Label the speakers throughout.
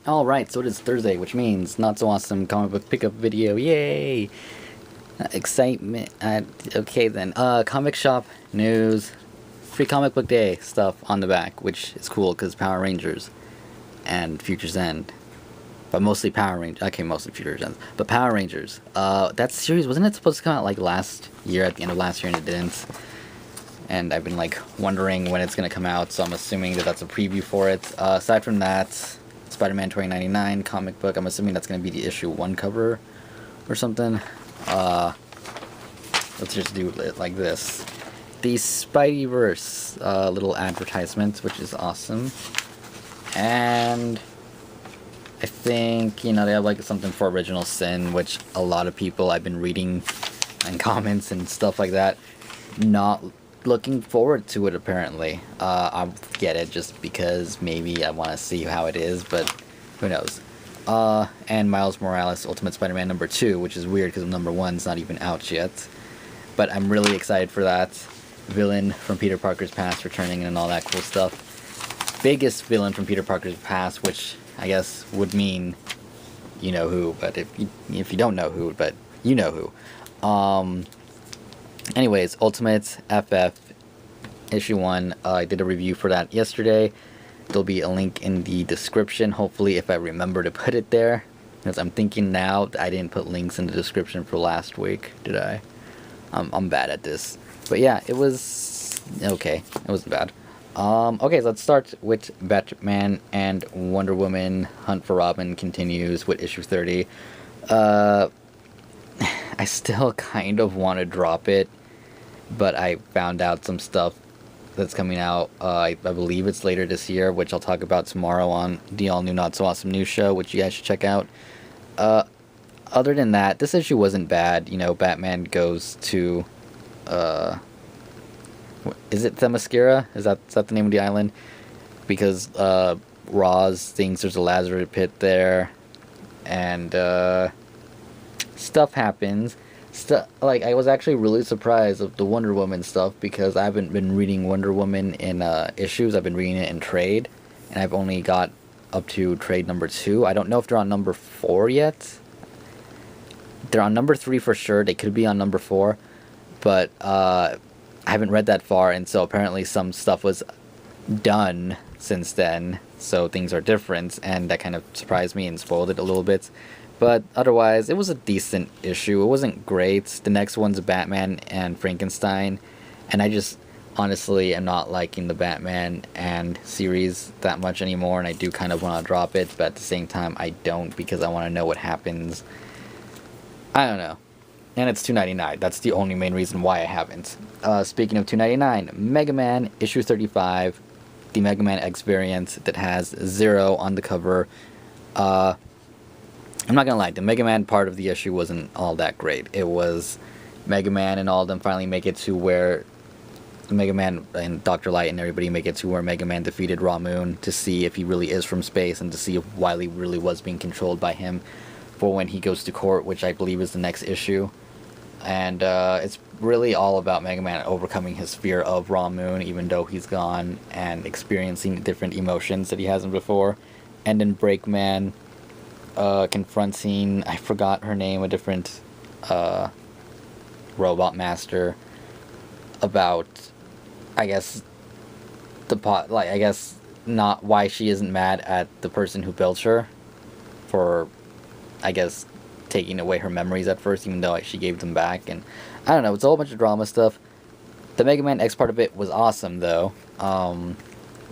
Speaker 1: Alright, so it is Thursday, which means not so awesome comic book pickup video. Yay! Excitement. Okay then. Comic shop news. Free comic book day stuff on the back, which is cool because Power Rangers and Future's End. But mostly Power Rangers. Okay, mostly Future's End. But Power Rangers. That series, wasn't it supposed to come out like last year, at the end of last year, and it didn't? And I've been like wondering when it's going to come out, so I'm assuming that that's a preview for it. Aside from that, Spider-Man 2099 comic book, I'm assuming that's going to be the issue 1 cover or something. Let's just do it like this. The Spideyverse little advertisement, which is awesome. And I think, they have like something for Original Sin, which a lot of people I've been reading in comments and stuff like that, not looking forward to it apparently. I'll get it just because maybe I want to see how it is, but who knows. And Miles Morales Ultimate Spider-Man number 2, which is weird because number 1's not even out yet. But I'm really excited for that. Villain from Peter Parker's past returning and all that cool stuff. Biggest villain from Peter Parker's past, which I guess would mean you know who, but if you don't know who, but you know who. Anyways, Ultimate FF issue 1. I did a review for that yesterday. There'll be a link in the description, hopefully, if I remember to put it there. Because I'm thinking now that I didn't put links in the description for last week, did I? I'm bad at this. But yeah, it was okay. It wasn't bad. Okay, so let's start with Batman and Wonder Woman. Hunt for Robin continues with issue 30. I still kind of want to drop it, but I found out some stuff that's coming out. I believe it's later this year, which I'll talk about tomorrow on the all-new Not So Awesome News show, which you guys should check out. Other than that, this issue wasn't bad. Batman goes to, is it Themyscira? Is that the name of the island? Because Roz thinks there's a Lazarus pit there, and stuff happens. Like, I was actually really surprised of the Wonder Woman stuff because I haven't been reading Wonder Woman in issues. I've been reading it in trade, and I've only got up to trade number 2. I don't know if they're on number 4 yet. They're on number 3 for sure. They could be on number 4, but I haven't read that far, and so apparently some stuff was done since then, so things are different, and that kind of surprised me and spoiled it a little bit. But otherwise, it was a decent issue. It wasn't great. The next one's Batman and Frankenstein, and I just honestly am not liking the Batman and series that much anymore, and I do kind of want to drop it, but at the same time I don't, because I want to know what happens. I don't know. And it's $2.99. That's the only main reason why I haven't. Speaking of $2.99, Mega Man issue 35, the Mega Man X variant that has Zero on the cover. I'm not gonna lie, the Mega Man part of the issue wasn't all that great. It was Mega Man and all of them finally make it to where Mega Man and Dr. Light and everybody make it to where Mega Man defeated Raw Moon to see if he really is from space and to see if Wily really was being controlled by him for when he goes to court, which I believe is the next issue. And it's really all about Mega Man overcoming his fear of Raw Moon, even though he's gone, and experiencing different emotions that he hasn't before. And then Breakman confronting, I forgot her name, a different robot master, about, I guess, not why she isn't mad at the person who built her for, I guess, taking away her memories at first, even though she gave them back. And I don't know, it's a whole bunch of drama stuff. The Mega Man X part of it was awesome, though.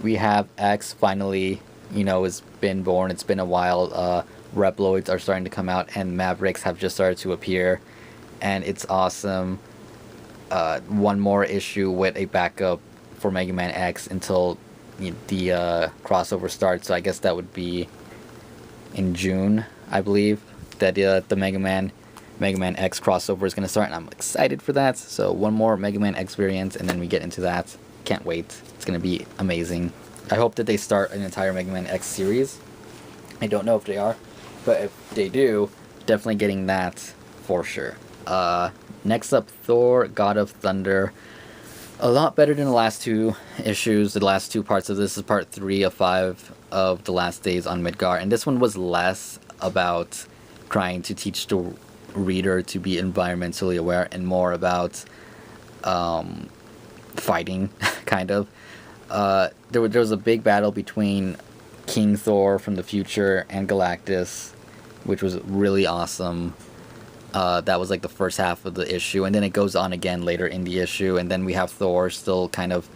Speaker 1: We have X finally, has been born. It's been a while. Reploids are starting to come out, and Mavericks have just started to appear, and it's awesome. One more issue with a backup for Mega Man X until the crossover starts, so I guess that would be in June, I believe, that the Mega Man X crossover is going to start, and I'm excited for that. So one more Mega Man X variant, and then we get into that. Can't wait. It's going to be amazing. I hope that they start an entire Mega Man X series. I don't know if they are, but if they do, definitely getting that for sure. Next up, Thor, God of Thunder. A lot better than the last two issues. The last two parts of this is part 3 of 5 of The Last Days on Midgar, and this one was less about trying to teach the reader to be environmentally aware and more about fighting, kind of. There was a big battle between King Thor from the future and Galactus, which was really awesome. That was like the first half of the issue, and then it goes on again later in the issue, and then we have Thor still kind of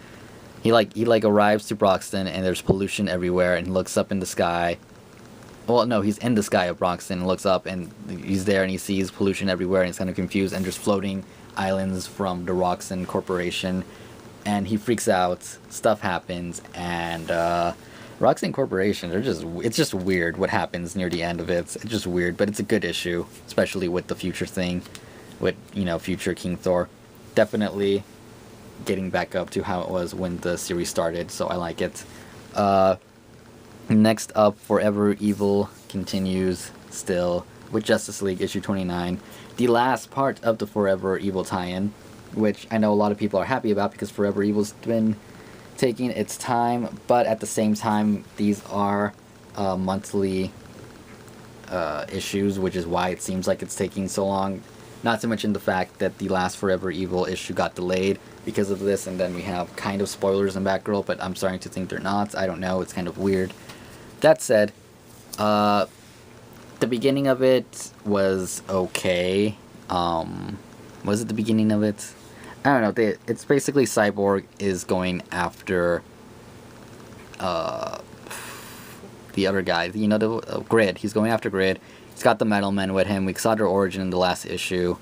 Speaker 1: he arrives to Broxton, and there's pollution everywhere, and he looks up in the sky. Well, no, he's in the sky of Broxton and looks up, and he's there, and he sees pollution everywhere, and he's kind of confused, and there's floating islands from the Roxxon Corporation, and he freaks out. Stuff happens, and Roxxon Corporation, it's just weird what happens near the end of it. It's just weird, but it's a good issue, especially with the future thing, with, future King Thor. Definitely getting back up to how it was when the series started, so I like it. Next up, Forever Evil continues still with Justice League issue 29, the last part of the Forever Evil tie-in, which I know a lot of people are happy about because Forever Evil's been taking its time, but at the same time, these are monthly issues, which is why it seems like it's taking so long. Not to mention the fact that the last Forever Evil issue got delayed because of this, and then we have kind of spoilers in Batgirl, but I'm starting to think they're not. I don't know, it's kind of weird. That said, the beginning of it was okay. Was it the beginning of it? I don't know. It's basically Cyborg is going after the other guy. The Grid. He's going after Grid. He's got the Metal Men with him. We saw their origin in the last issue,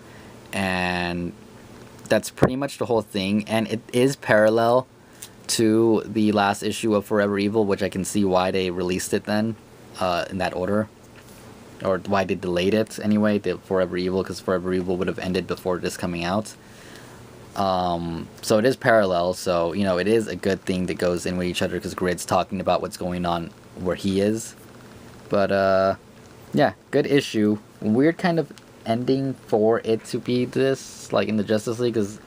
Speaker 1: and that's pretty much the whole thing. And it is parallel to the last issue of Forever Evil, which I can see why they released it then in that order, or why they delayed it anyway. The Forever Evil, because Forever Evil would have ended before this coming out. So it is parallel, so, it is a good thing that goes in with each other, because Grid's talking about what's going on where he is. But, yeah, good issue. Weird kind of ending for it to be this, like in the Justice League, because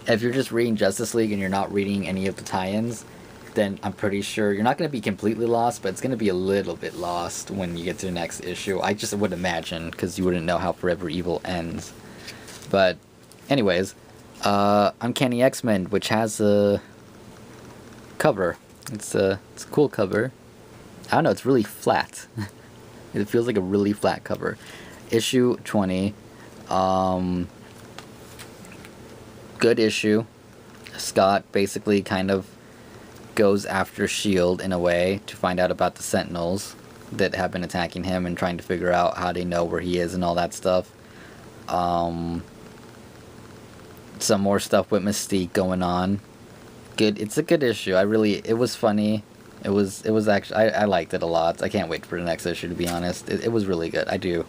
Speaker 1: if you're just reading Justice League and you're not reading any of the tie-ins, then I'm pretty sure you're not going to be completely lost, but it's going to be a little bit lost when you get to the next issue. I just would imagine, because you wouldn't know how Forever Evil ends. But, anyways, Uncanny X-Men, which has a cover. It's a cool cover. I don't know, it's really flat. It feels like a really flat cover. Issue 20. Good issue. Scott basically kind of goes after S.H.I.E.L.D. in a way to find out about the Sentinels that have been attacking him and trying to figure out how they know where he is and all that stuff. Some more stuff with Mystique going on. Good. It's a good issue. It was funny. It was actually, I liked it a lot. I can't wait for the next issue, to be honest. It was really good. I do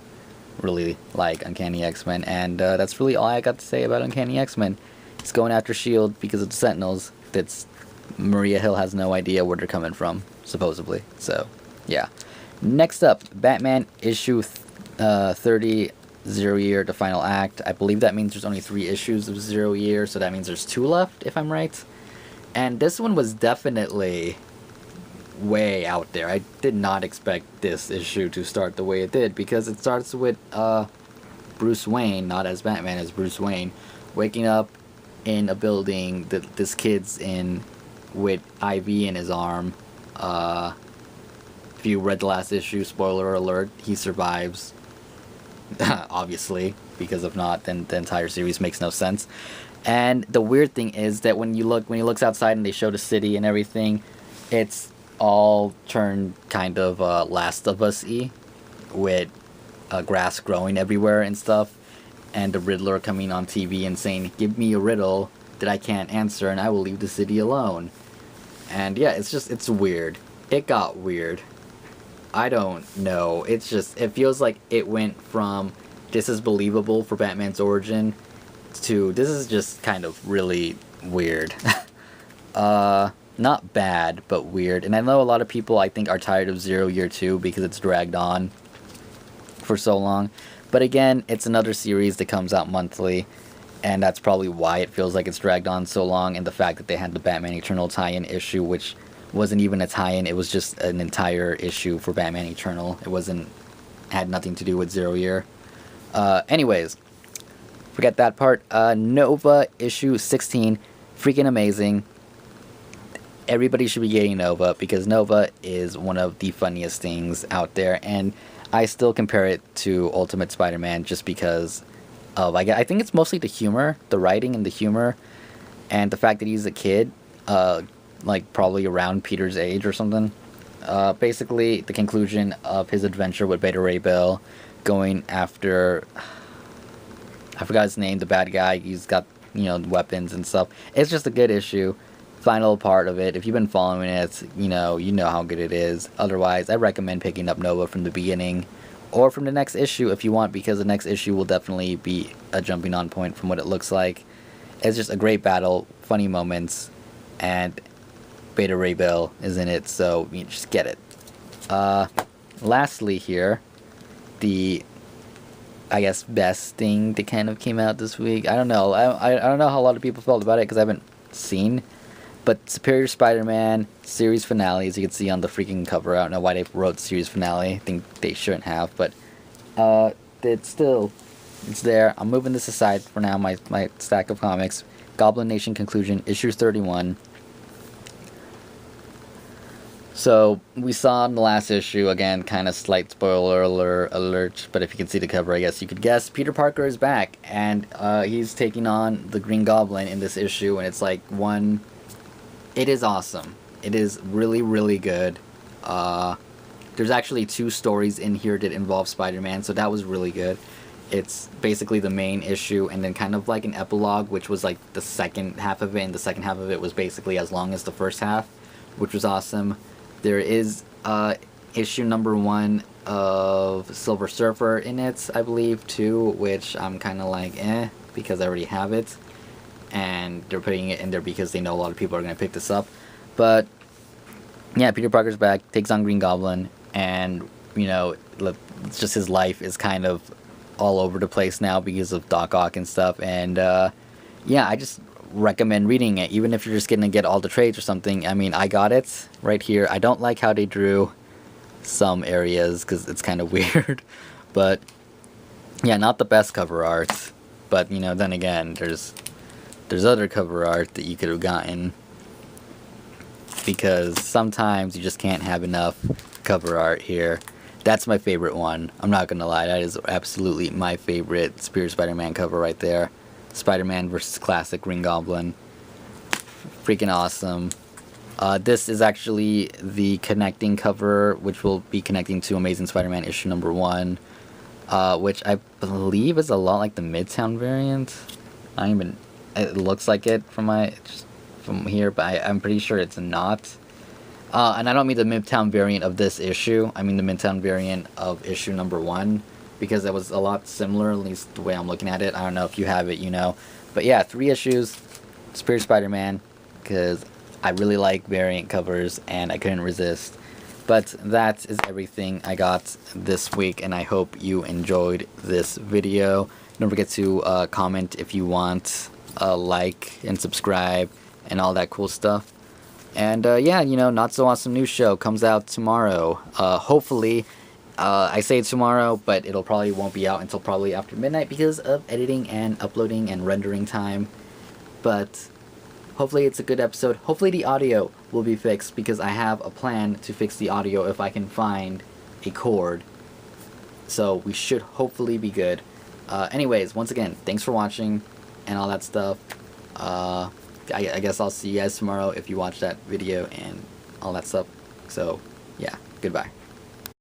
Speaker 1: really like Uncanny X-Men, and that's really all I got to say about Uncanny X-Men. It's going after S.H.I.E.L.D. because of the Sentinels. Maria Hill has no idea where they're coming from, supposedly. So, yeah. Next up, Batman issue 30, Zero Year, the final act. I believe that means there's only 3 issues of 0 Year, so that means there's 2 left, if I'm right. And this one was definitely way out there. I did not expect this issue to start the way it did, because it starts with Bruce Wayne, not as Batman, as Bruce Wayne, waking up in a building that this kid's in with IV in his arm. If you read the last issue, spoiler alert, he survives. Obviously, because if not, then the entire series makes no sense. And the weird thing is that when he looks outside and they show the city and everything, it's all turned kind of Last of Us-y, with grass growing everywhere and stuff, and the Riddler coming on TV and saying, "Give me a riddle that I can't answer and I will leave the city alone." And yeah, it's weird. It got weird. I don't know. It feels like it went from this is believable for Batman's origin to this is just kind of really weird. Not bad, but weird. And I know a lot of people, I think, are tired of 0 Year 2 because it's dragged on for so long. But again, it's another series that comes out monthly. and that's probably why it feels like it's dragged on so long. And the fact that they had the Batman Eternal tie-in issue, which wasn't even a tie-in, it was just an entire issue for Batman Eternal. It wasn't had nothing to do with Zero Year. Anyways, forget that part. Nova issue 16, freaking amazing. Everybody should be getting Nova because Nova is one of the funniest things out there, and I still compare it to Ultimate Spider-Man just because of, I think it's mostly the humor, the writing and the humor, and the fact that he's a kid, like probably around Peter's age or something. Basically, the conclusion of his adventure with Beta Ray Bill, going after, I forgot his name, the bad guy. He's got, you know, weapons and stuff. It's just a good issue. Final part of it. If you've been following it, you know how good it is. Otherwise, I recommend picking up Nova from the beginning or from the next issue if you want, because the next issue will definitely be a jumping on point from what it looks like. It's just a great battle, funny moments, and Beta Ray Bill is in it, so you just get it. Lastly here, the, I guess, best thing that kind of came out this week. I don't know. I don't know how a lot of people felt about it because I haven't seen. But Superior Spider-Man series finale, as you can see on the freaking cover. I don't know why they wrote series finale. I think they shouldn't have, but it's there. I'm moving this aside for now, my stack of comics. Goblin Nation Conclusion, issue 31. So, we saw in the last issue, again, kind of slight spoiler alert, but if you can see the cover, I guess you could guess, Peter Parker is back, and he's taking on the Green Goblin in this issue, and it's like one... It is awesome. It is really, really good. There's actually 2 stories in here that involve Spider-Man, so that was really good. It's basically the main issue, and then kind of like an epilogue, which was like the second half of it, and the second half of it was basically as long as the first half, which was awesome. There is issue number 1 of Silver Surfer in it, I believe, too, which I'm kind of like, because I already have it. And they're putting it in there because they know a lot of people are going to pick this up. But, yeah, Peter Parker's back, takes on Green Goblin, and, you know, it's just his life is kind of all over the place now because of Doc Ock and stuff. And, yeah, I just recommend reading it, even if you're just going to get all the trades or something. I mean, I got it right here. I don't like how they drew some areas because it's kind of weird. But, yeah, not the best cover art. But, you know, then again, there's other cover art that you could have gotten, because sometimes you just can't have enough cover art here. That's my favorite one. I'm not gonna lie, that is absolutely my favorite Superior Spider-Man cover right there. Spider-Man versus classic Green Goblin. Freaking awesome. This is actually the connecting cover, which will be connecting to Amazing Spider-Man issue number 1, which I believe is a lot like the Midtown variant. It looks like it from here, but I'm pretty sure it's not. And I don't mean the Midtown variant of this issue. I mean the Midtown variant of issue number 1, because it was a lot similar, at least the way I'm looking at it. I don't know if you have it, you know. But yeah, 3 issues, Superior Spider-Man, because I really like variant covers, and I couldn't resist. But that is everything I got this week, and I hope you enjoyed this video. Don't forget to comment if you want, like and subscribe and all that cool stuff. And yeah, you know, Not So Awesome News Show comes out tomorrow. Hopefully, I say tomorrow, but it'll probably won't be out until probably after midnight because of editing and uploading and rendering time. But hopefully it's a good episode. Hopefully the audio will be fixed, because I have a plan to fix the audio if I can find a cord. So we should hopefully be good. Anyways, once again, thanks for watching and all that stuff. I guess I'll see you guys tomorrow if you watch that video and all that stuff. So, yeah, goodbye.